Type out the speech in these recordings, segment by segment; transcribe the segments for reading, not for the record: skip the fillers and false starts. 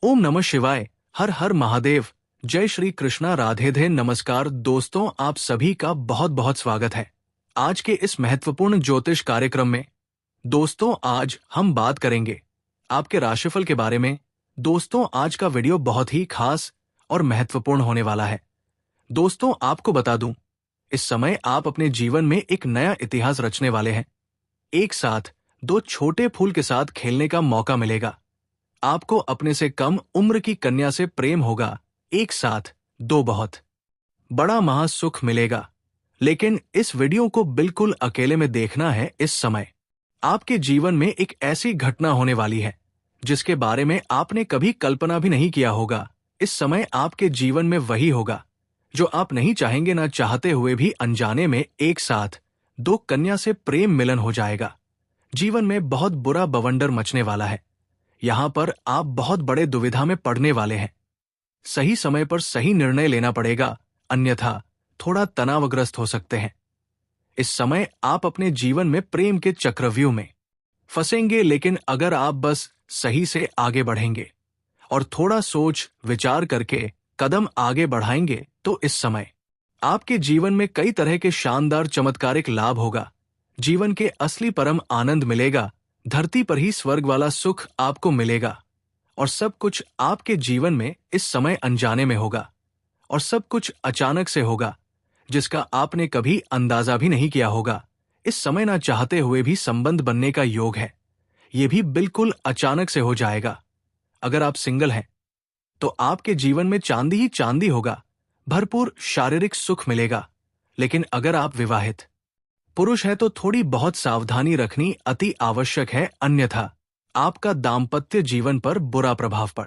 ओम नमः शिवाय। हर हर महादेव। जय श्री कृष्णा। राधे नमस्कार दोस्तों, आप सभी का बहुत बहुत स्वागत है आज के इस महत्वपूर्ण ज्योतिष कार्यक्रम में। दोस्तों, आज हम बात करेंगे आपके राशिफल के बारे में। दोस्तों, आज का वीडियो बहुत ही खास और महत्वपूर्ण होने वाला है। दोस्तों, आपको बता दूं, इस समय आप अपने जीवन में एक नया इतिहास रचने वाले हैं। एक साथ दो छोटे फूल के साथ खेलने का मौका मिलेगा। आपको अपने से कम उम्र की कन्या से प्रेम होगा। एक साथ दो बहुत बड़ा महासुख मिलेगा। लेकिन इस वीडियो को बिल्कुल अकेले में देखना है। इस समय आपके जीवन में एक ऐसी घटना होने वाली है जिसके बारे में आपने कभी कल्पना भी नहीं किया होगा। इस समय आपके जीवन में वही होगा जो आप नहीं चाहेंगे। ना चाहते हुए भी अनजाने में एक साथ दो कन्या से प्रेम मिलन हो जाएगा। जीवन में बहुत बुरा बवंडर मचने वाला है। यहां पर आप बहुत बड़े दुविधा में पड़ने वाले हैं। सही समय पर सही निर्णय लेना पड़ेगा, अन्यथा थोड़ा तनावग्रस्त हो सकते हैं। इस समय आप अपने जीवन में प्रेम के चक्रव्यूह में फंसेंगे। लेकिन अगर आप बस सही से आगे बढ़ेंगे और थोड़ा सोच विचार करके कदम आगे बढ़ाएंगे तो इस समय आपके जीवन में कई तरह के शानदार चमत्कारिक लाभ होगा। जीवन के असली परम आनंद मिलेगा। धरती पर ही स्वर्ग वाला सुख आपको मिलेगा। और सब कुछ आपके जीवन में इस समय अनजाने में होगा और सब कुछ अचानक से होगा जिसका आपने कभी अंदाजा भी नहीं किया होगा। इस समय ना चाहते हुए भी संबंध बनने का योग है। ये भी बिल्कुल अचानक से हो जाएगा। अगर आप सिंगल हैं तो आपके जीवन में चांदी ही चांदी होगा। भरपूर शारीरिक सुख मिलेगा। लेकिन अगर आप विवाहित पुरुष है तो थोड़ी बहुत सावधानी रखनी अति आवश्यक है, अन्यथा आपका दाम्पत्य जीवन पर बुरा प्रभाव पड़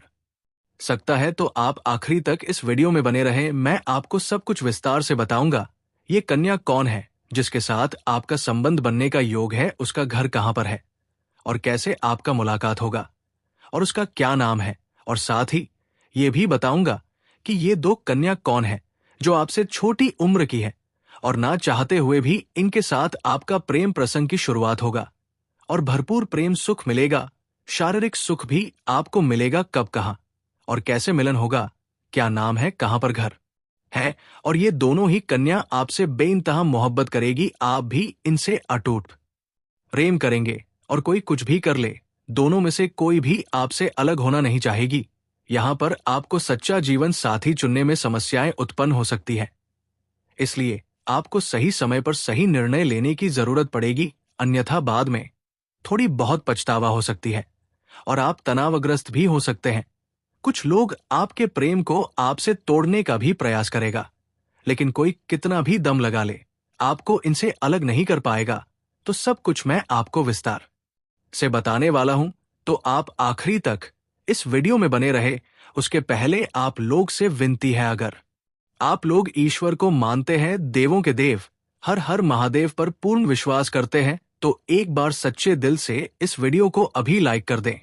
सकता है। तो आप आखिरी तक इस वीडियो में बने रहें। मैं आपको सब कुछ विस्तार से बताऊंगा। ये कन्या कौन है जिसके साथ आपका संबंध बनने का योग है, उसका घर कहां पर है और कैसे आपका मुलाकात होगा और उसका क्या नाम है। और साथ ही ये भी बताऊंगा कि ये दो कन्या कौन है जो आपसे छोटी उम्र की है और ना चाहते हुए भी इनके साथ आपका प्रेम प्रसंग की शुरुआत होगा और भरपूर प्रेम सुख मिलेगा। शारीरिक सुख भी आपको मिलेगा। कब, कहां और कैसे मिलन होगा, क्या नाम है, कहां पर घर है। और ये दोनों ही कन्या आपसे बेइंतहा मोहब्बत करेगी। आप भी इनसे अटूट प्रेम करेंगे और कोई कुछ भी कर ले, दोनों में से कोई भी आपसे अलग होना नहीं चाहेगी। यहां पर आपको सच्चा जीवन साथी चुनने में समस्याएं उत्पन्न हो सकती है। इसलिए आपको सही समय पर सही निर्णय लेने की जरूरत पड़ेगी, अन्यथा बाद में थोड़ी बहुत पछतावा हो सकती है और आप तनावग्रस्त भी हो सकते हैं। कुछ लोग आपके प्रेम को आपसे तोड़ने का भी प्रयास करेगा, लेकिन कोई कितना भी दम लगा ले, आपको इनसे अलग नहीं कर पाएगा। तो सब कुछ मैं आपको विस्तार से बताने वाला हूं, तो आप आखिरी तक इस वीडियो में बने रहे। उसके पहले आप लोग से विनती है, अगर आप लोग ईश्वर को मानते हैं, देवों के देव हर हर महादेव पर पूर्ण विश्वास करते हैं, तो एक बार सच्चे दिल से इस वीडियो को अभी लाइक कर दें।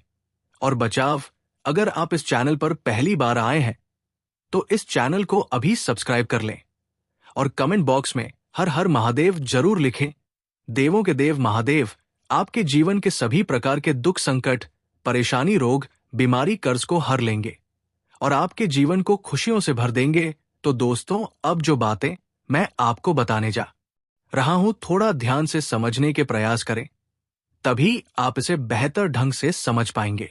और बचाव, अगर आप इस चैनल पर पहली बार आए हैं तो इस चैनल को अभी सब्सक्राइब कर लें और कमेंट बॉक्स में हर हर महादेव जरूर लिखें। देवों के देव महादेव आपके जीवन के सभी प्रकार के दुख, संकट, परेशानी, रोग, बीमारी, कर्ज को हर लेंगे और आपके जीवन को खुशियों से भर देंगे। तो दोस्तों, अब जो बातें मैं आपको बताने जा रहा हूं, थोड़ा ध्यान से समझने के प्रयास करें, तभी आप इसे बेहतर ढंग से समझ पाएंगे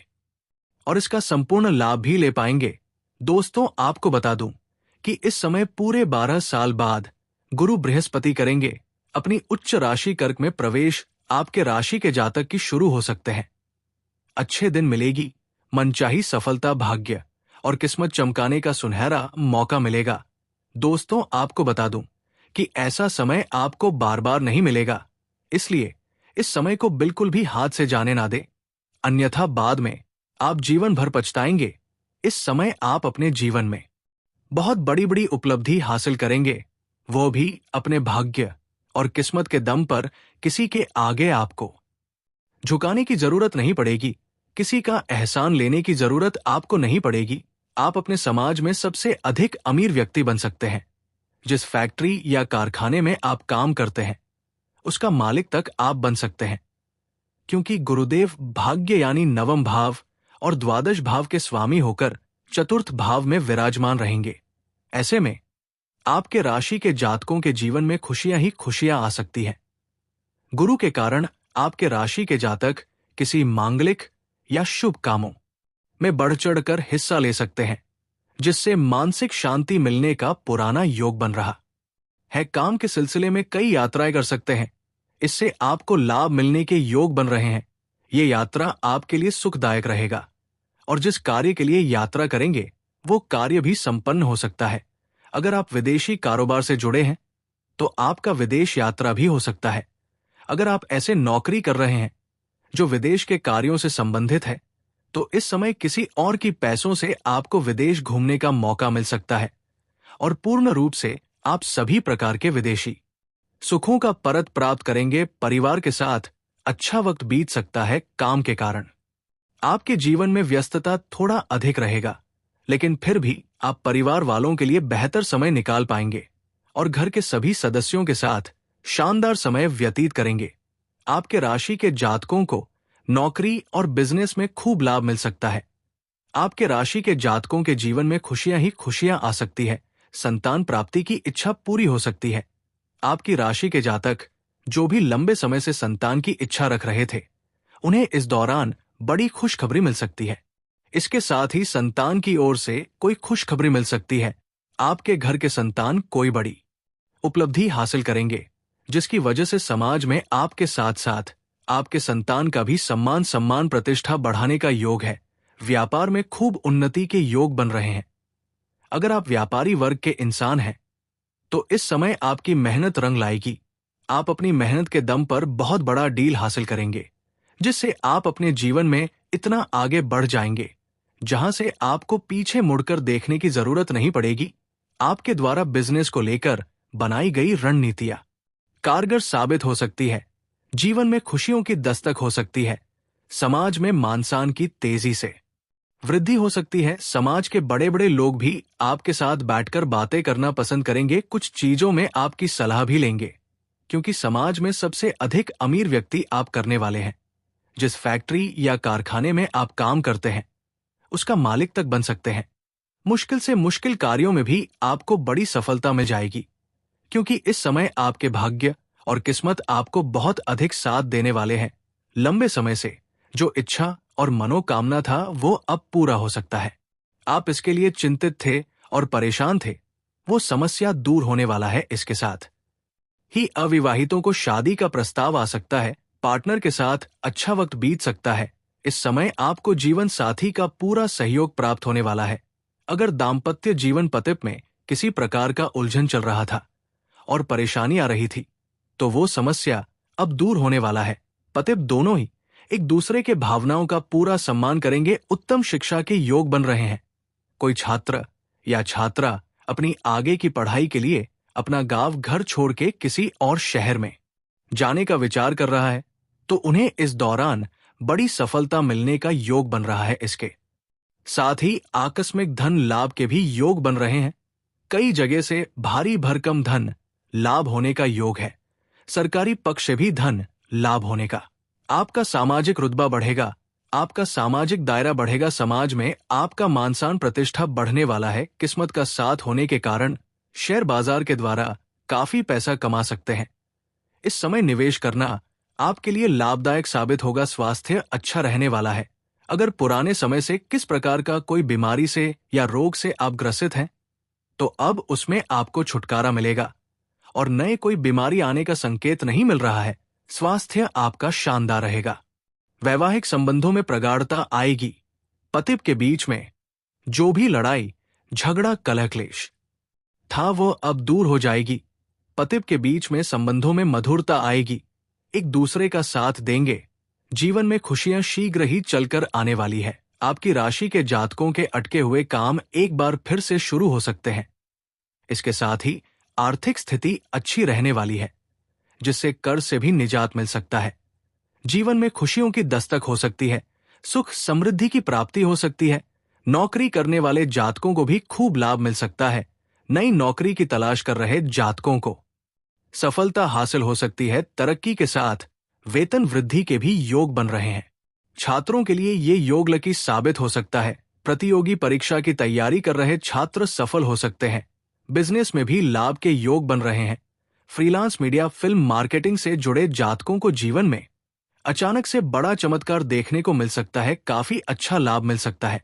और इसका संपूर्ण लाभ भी ले पाएंगे। दोस्तों, आपको बता दूं कि इस समय पूरे 12 साल बाद गुरु बृहस्पति करेंगे अपनी उच्च राशि कर्क में प्रवेश। आपके राशि के जातक की शुरू हो सकते हैं अच्छे दिन मिलेगी। मनचाही सफलता, भाग्य और किस्मत चमकाने का सुनहरा मौका मिलेगा। दोस्तों, आपको बता दूं कि ऐसा समय आपको बार बार नहीं मिलेगा, इसलिए इस समय को बिल्कुल भी हाथ से जाने ना दें, अन्यथा बाद में आप जीवन भर पछताएंगे। इस समय आप अपने जीवन में बहुत बड़ी बड़ी उपलब्धि हासिल करेंगे, वो भी अपने भाग्य और किस्मत के दम पर। किसी के आगे आपको झुकाने की जरूरत नहीं पड़ेगी, किसी का एहसान लेने की जरूरत आपको नहीं पड़ेगी। आप अपने समाज में सबसे अधिक अमीर व्यक्ति बन सकते हैं। जिस फैक्ट्री या कारखाने में आप काम करते हैं उसका मालिक तक आप बन सकते हैं, क्योंकि गुरुदेव भाग्य यानी नवम भाव और द्वादश भाव के स्वामी होकर चतुर्थ भाव में विराजमान रहेंगे। ऐसे में आपके राशि के जातकों के जीवन में खुशियां ही खुशियां आ सकती हैं। गुरु के कारण आपके राशि के जातक किसी मांगलिक या शुभ कामों में बढ़ चढ़कर हिस्सा ले सकते हैं, जिससे मानसिक शांति मिलने का पुराना योग बन रहा है। काम के सिलसिले में कई यात्राएं कर सकते हैं, इससे आपको लाभ मिलने के योग बन रहे हैं। ये यात्रा आपके लिए सुखदायक रहेगा और जिस कार्य के लिए यात्रा करेंगे वो कार्य भी संपन्न हो सकता है। अगर आप विदेशी कारोबार से जुड़े हैं तो आपका विदेश यात्रा भी हो सकता है। अगर आप ऐसे नौकरी कर रहे हैं जो विदेश के कार्यों से संबंधित है तो इस समय किसी और की पैसों से आपको विदेश घूमने का मौका मिल सकता है और पूर्ण रूप से आप सभी प्रकार के विदेशी सुखों का परत प्राप्त करेंगे। परिवार के साथ अच्छा वक्त बीत सकता है। काम के कारण आपके जीवन में व्यस्तता थोड़ा अधिक रहेगा, लेकिन फिर भी आप परिवार वालों के लिए बेहतर समय निकाल पाएंगे और घर के सभी सदस्यों के साथ शानदार समय व्यतीत करेंगे। आपके राशि के जातकों को नौकरी और बिजनेस में खूब लाभ मिल सकता है। आपके राशि के जातकों के जीवन में खुशियां ही खुशियां आ सकती है। संतान प्राप्ति की इच्छा पूरी हो सकती है। आपकी राशि के जातक जो भी लंबे समय से संतान की इच्छा रख रहे थे, उन्हें इस दौरान बड़ी खुशखबरी मिल सकती है। इसके साथ ही संतान की ओर से कोई खुशखबरी मिल सकती है। आपके घर के संतान कोई बड़ी उपलब्धि हासिल करेंगे, जिसकी वजह से समाज में आपके साथ साथ आपके संतान का भी सम्मान प्रतिष्ठा बढ़ाने का योग है। व्यापार में खूब उन्नति के योग बन रहे हैं। अगर आप व्यापारी वर्ग के इंसान हैं तो इस समय आपकी मेहनत रंग लाएगी। आप अपनी मेहनत के दम पर बहुत बड़ा डील हासिल करेंगे, जिससे आप अपने जीवन में इतना आगे बढ़ जाएंगे जहां से आपको पीछे मुड़कर देखने की जरूरत नहीं पड़ेगी। आपके द्वारा बिजनेस को लेकर बनाई गई रणनीतियां कारगर साबित हो सकती है। जीवन में खुशियों की दस्तक हो सकती है। समाज में मान-सम्मान की तेजी से वृद्धि हो सकती है। समाज के बड़े बड़े लोग भी आपके साथ बैठकर बातें करना पसंद करेंगे। कुछ चीजों में आपकी सलाह भी लेंगे, क्योंकि समाज में सबसे अधिक अमीर व्यक्ति आप करने वाले हैं। जिस फैक्ट्री या कारखाने में आप काम करते हैं उसका मालिक तक बन सकते हैं। मुश्किल से मुश्किल कार्यों में भी आपको बड़ी सफलता मिल जाएगी, क्योंकि इस समय आपके भाग्य और किस्मत आपको बहुत अधिक साथ देने वाले हैं। लंबे समय से जो इच्छा और मनोकामना था वो अब पूरा हो सकता है। आप इसके लिए चिंतित थे और परेशान थे, वो समस्या दूर होने वाला है। इसके साथ ही अविवाहितों को शादी का प्रस्ताव आ सकता है। पार्टनर के साथ अच्छा वक्त बीत सकता है। इस समय आपको जीवन साथी का पूरा सहयोग प्राप्त होने वाला है। अगर दाम्पत्य जीवन पतित में किसी प्रकार का उलझन चल रहा था और परेशानी आ रही थी, तो वो समस्या अब दूर होने वाला है। पतित दोनों ही एक दूसरे के भावनाओं का पूरा सम्मान करेंगे। उत्तम शिक्षा के योग बन रहे हैं। कोई छात्र या छात्रा अपनी आगे की पढ़ाई के लिए अपना गांव घर छोड़ के किसी और शहर में जाने का विचार कर रहा है, तो उन्हें इस दौरान बड़ी सफलता मिलने का योग बन रहा है। इसके साथ ही आकस्मिक धन लाभ के भी योग बन रहे हैं। कई जगह से भारी भरकम धन लाभ होने का योग है। सरकारी पक्ष से भी धन लाभ होने का। आपका सामाजिक रुतबा बढ़ेगा, आपका सामाजिक दायरा बढ़ेगा। समाज में आपका मान-सम्मान प्रतिष्ठा बढ़ने वाला है। किस्मत का साथ होने के कारण शेयर बाजार के द्वारा काफी पैसा कमा सकते हैं। इस समय निवेश करना आपके लिए लाभदायक साबित होगा। स्वास्थ्य अच्छा रहने वाला है। अगर पुराने समय से किस प्रकार का कोई बीमारी से या रोग से आप ग्रसित हैं, तो अब उसमें आपको छुटकारा मिलेगा और नए कोई बीमारी आने का संकेत नहीं मिल रहा है। स्वास्थ्य आपका शानदार रहेगा। वैवाहिक संबंधों में प्रगाढ़ता आएगी। पति के बीच में जो भी लड़ाई झगड़ा कलह क्लेश था वो अब दूर हो जाएगी। पति के बीच में संबंधों में मधुरता आएगी। एक दूसरे का साथ देंगे। जीवन में खुशियां शीघ्र ही चलकर आने वाली है। आपकी राशि के जातकों के अटके हुए काम एक बार फिर से शुरू हो सकते हैं। इसके साथ ही आर्थिक स्थिति अच्छी रहने वाली है, जिससे कर्ज से भी निजात मिल सकता है। जीवन में खुशियों की दस्तक हो सकती है। सुख समृद्धि की प्राप्ति हो सकती है। नौकरी करने वाले जातकों को भी खूब लाभ मिल सकता है। नई नौकरी की तलाश कर रहे जातकों को सफलता हासिल हो सकती है। तरक्की के साथ वेतन वृद्धि के भी योग बन रहे हैं। छात्रों के लिए ये योग लकी साबित हो सकता है। प्रतियोगी परीक्षा की तैयारी कर रहे छात्र सफल हो सकते हैं। बिजनेस में भी लाभ के योग बन रहे हैं। फ्रीलांस मीडिया, फिल्म मार्केटिंग से जुड़े जातकों को जीवन में अचानक से बड़ा चमत्कार देखने को मिल सकता है। काफी अच्छा लाभ मिल सकता है।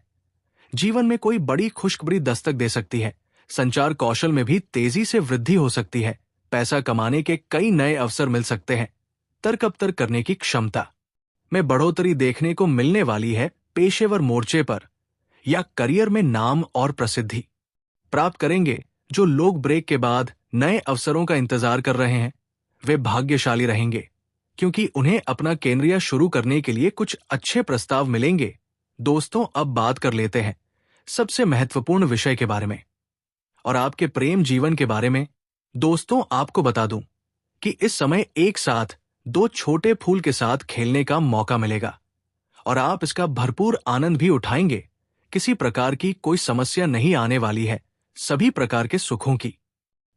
जीवन में कोई बड़ी खुशखबरी दस्तक दे सकती है। संचार कौशल में भी तेजी से वृद्धि हो सकती है। पैसा कमाने के कई नए अवसर मिल सकते हैं। तर्क अब करने की क्षमता में बढ़ोतरी देखने को मिलने वाली है। पेशेवर मोर्चे पर या करियर में नाम और प्रसिद्धि प्राप्त करेंगे। जो लोग ब्रेक के बाद नए अवसरों का इंतजार कर रहे हैं, वे भाग्यशाली रहेंगे, क्योंकि उन्हें अपना कैरियर शुरू करने के लिए कुछ अच्छे प्रस्ताव मिलेंगे। दोस्तों, अब बात कर लेते हैं सबसे महत्वपूर्ण विषय के बारे में और आपके प्रेम जीवन के बारे में। दोस्तों, आपको बता दूं कि इस समय एक साथ 2 छोटे फूल के साथ खेलने का मौका मिलेगा और आप इसका भरपूर आनंद भी उठाएंगे। किसी प्रकार की कोई समस्या नहीं आने वाली है। सभी प्रकार के सुखों की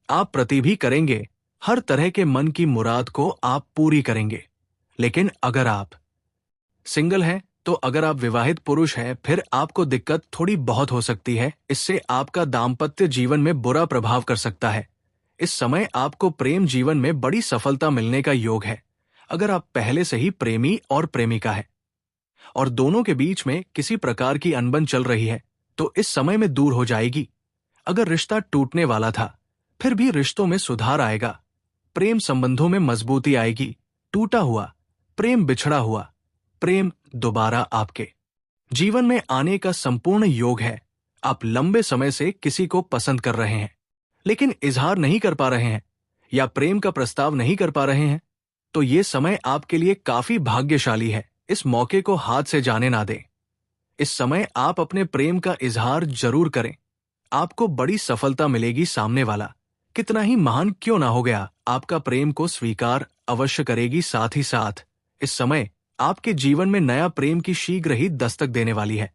आप प्रति भी करेंगे। हर तरह के मन की मुराद को आप पूरी करेंगे। लेकिन अगर आप सिंगल हैं, तो अगर आप विवाहित पुरुष हैं, फिर आपको दिक्कत थोड़ी बहुत हो सकती है। इससे आपका दाम्पत्य जीवन में बुरा प्रभाव कर सकता है। इस समय आपको प्रेम जीवन में बड़ी सफलता मिलने का योग है। अगर आप पहले से ही प्रेमी और प्रेमिका है और दोनों के बीच में किसी प्रकार की अनबन चल रही है, तो इस समय में दूर हो जाएगी। अगर रिश्ता टूटने वाला था, फिर भी रिश्तों में सुधार आएगा। प्रेम संबंधों में मजबूती आएगी। टूटा हुआ प्रेम, बिछड़ा हुआ प्रेम दोबारा आपके जीवन में आने का संपूर्ण योग है। आप लंबे समय से किसी को पसंद कर रहे हैं, लेकिन इजहार नहीं कर पा रहे हैं या प्रेम का प्रस्ताव नहीं कर पा रहे हैं, तो ये समय आपके लिए काफी भाग्यशाली है। इस मौके को हाथ से जाने ना दें। इस समय आप अपने प्रेम का इजहार जरूर करें। आपको बड़ी सफलता मिलेगी। सामने वाला कितना ही महान क्यों ना हो गया, आपका प्रेम को स्वीकार अवश्य करेगी। साथ ही साथ इस समय आपके जीवन में नया प्रेम की शीघ्र ही दस्तक देने वाली है।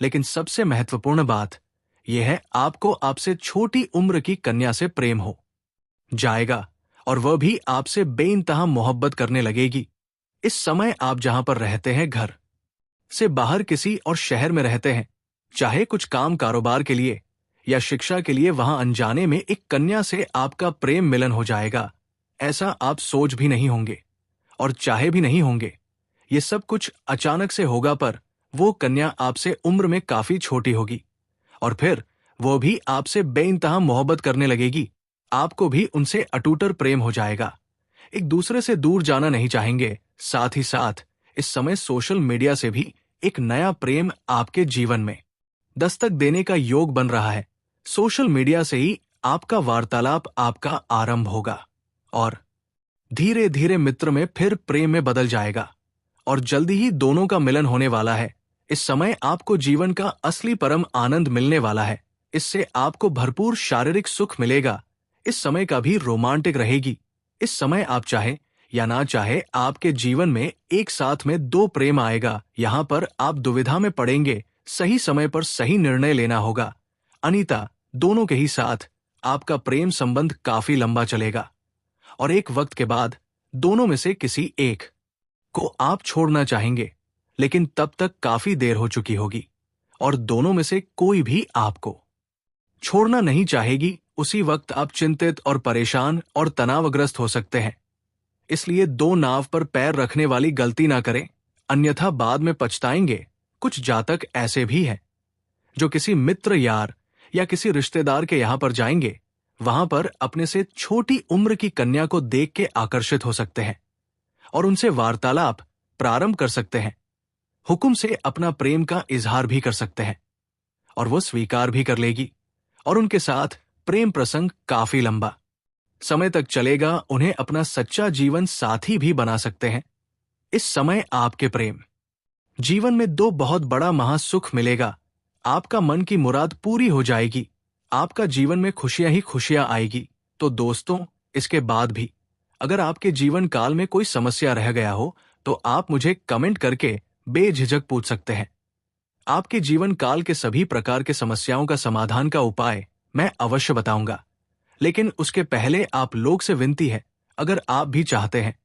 लेकिन सबसे महत्वपूर्ण बात यह है, आपको आपसे छोटी उम्र की कन्या से प्रेम हो जाएगा और वह भी आपसे बेइंतहा मोहब्बत करने लगेगी। इस समय आप जहां पर रहते हैं, घर से बाहर किसी और शहर में रहते हैं, चाहे कुछ काम कारोबार के लिए या शिक्षा के लिए, वहां अनजाने में एक कन्या से आपका प्रेम मिलन हो जाएगा। ऐसा आप सोच भी नहीं होंगे और चाहे भी नहीं होंगे। ये सब कुछ अचानक से होगा, पर वो कन्या आपसे उम्र में काफी छोटी होगी और फिर वो भी आपसे बेइंतहा मोहब्बत करने लगेगी। आपको भी उनसे अटूटर प्रेम हो जाएगा। एक दूसरे से दूर जाना नहीं चाहेंगे। साथ ही साथ इस समय सोशल मीडिया से भी एक नया प्रेम आपके जीवन में दस्तक देने का योग बन रहा है। सोशल मीडिया से ही आपका वार्तालाप आपका आरंभ होगा और धीरे धीरे मित्र में फिर प्रेम में बदल जाएगा और जल्दी ही दोनों का मिलन होने वाला है। इस समय आपको जीवन का असली परम आनंद मिलने वाला है। इससे आपको भरपूर शारीरिक सुख मिलेगा। इस समय का भी रोमांटिक रहेगी। इस समय आप चाहे या ना चाहे, आपके जीवन में एक साथ में 2 प्रेम आएगा। यहाँ पर आप दुविधा में पड़ेंगे। सही समय पर सही निर्णय लेना होगा। अनीता, दोनों के ही साथ आपका प्रेम संबंध काफी लंबा चलेगा और एक वक्त के बाद दोनों में से किसी एक को आप छोड़ना चाहेंगे, लेकिन तब तक काफी देर हो चुकी होगी और दोनों में से कोई भी आपको छोड़ना नहीं चाहेगी। उसी वक्त आप चिंतित और परेशान और तनावग्रस्त हो सकते हैं। इसलिए 2 नाव पर पैर रखने वाली गलती ना करें, अन्यथा बाद में पछताएंगे। कुछ जातक ऐसे भी हैं जो किसी मित्र, यार या किसी रिश्तेदार के यहां पर जाएंगे। वहां पर अपने से छोटी उम्र की कन्या को देख के आकर्षित हो सकते हैं और उनसे वार्तालाप प्रारंभ कर सकते हैं। हुक्म से अपना प्रेम का इजहार भी कर सकते हैं और वो स्वीकार भी कर लेगी और उनके साथ प्रेम प्रसंग काफी लंबा समय तक चलेगा। उन्हें अपना सच्चा जीवन साथी भी बना सकते हैं। इस समय आपके प्रेम जीवन में 2 बहुत बड़ा महासुख मिलेगा। आपका मन की मुराद पूरी हो जाएगी। आपका जीवन में खुशियां ही खुशियां आएगी। तो दोस्तों, इसके बाद भी अगर आपके जीवन काल में कोई समस्या रह गया हो, तो आप मुझे कमेंट करके बेझिझक पूछ सकते हैं। आपके जीवन काल के सभी प्रकार के समस्याओं का समाधान का उपाय मैं अवश्य बताऊंगा। लेकिन उसके पहले आप लोग से विनती है, अगर आप भी चाहते हैं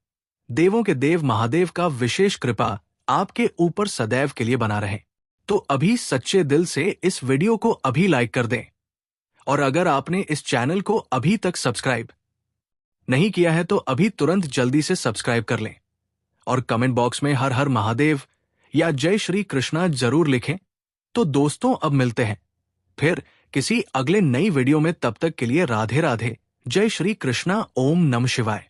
देवों के देव महादेव का विशेष कृपा आपके ऊपर सदैव के लिए बना रहे। तो अभी सच्चे दिल से इस वीडियो को अभी लाइक कर दें। और अगर आपने इस चैनल को अभी तक सब्सक्राइब नहीं किया है तो अभी तुरंत जल्दी से सब्सक्राइब कर लें और कमेंट बॉक्स में हर हर महादेव या जय श्री कृष्णा जरूर लिखें। तो दोस्तों अब मिलते हैं फिर किसी अगले नई वीडियो में, तब तक के लिए राधे राधे, जय श्री कृष्णा, ओम नमः शिवाय।